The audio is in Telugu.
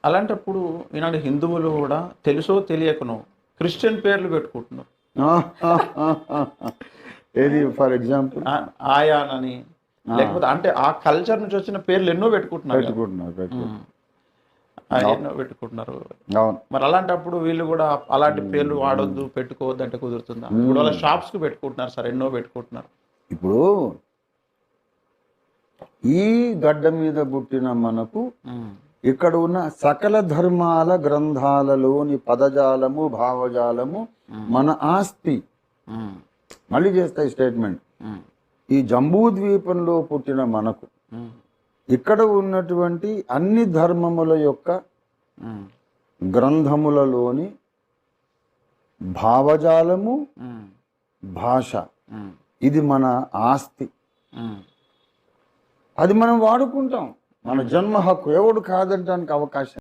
అలాంటప్పుడు ఈనాడు హిందువులు కూడా తెలుసో తెలియకనో క్రిస్టియన్ పేర్లు పెట్టుకుంటున్నారు. ఏది ఫర్ ఎగ్జాంపుల్ ఆయానని, లేకపోతే అంటే ఆ కల్చర్ నుంచి వచ్చిన పేర్లు ఎన్నో పెట్టుకుంటున్నారు కదా. పెట్టుకుంటున్నారు. ఎన్నో పెట్టుకుంటున్నారు. అవును. మరి అలాంటప్పుడు వీళ్ళు కూడా అలాంటి పేర్లు వాడొద్దు, పెట్టుకోవద్దు అంటే కుదురుతుందా? ఇప్పుడు వాళ్ళ షాప్స్ కు పెట్టుకుంటున్నారు సార్, ఎన్నో పెట్టుకుంటున్నారు. ఇప్పుడు ఈ గడ్డ మీద పుట్టిన మనకు ఇక్కడ ఉన్న సకల ధర్మాల గ్రంథాలలోని పదజాలము భావజాలము మన ఆస్తి. మళ్ళీ చేస్తాయి స్టేట్మెంట్. ఈ జంబూ ద్వీపంలో పుట్టిన మనకు ఇక్కడ ఉన్నటువంటి అన్ని ధర్మముల యొక్క గ్రంథములలోని భావజాలము భాష ఇది మన ఆస్తి. అది మనం వాడుకుంటాం. మన జన్మ హక్కు ఎవడు కాదంటానికి అవకాశం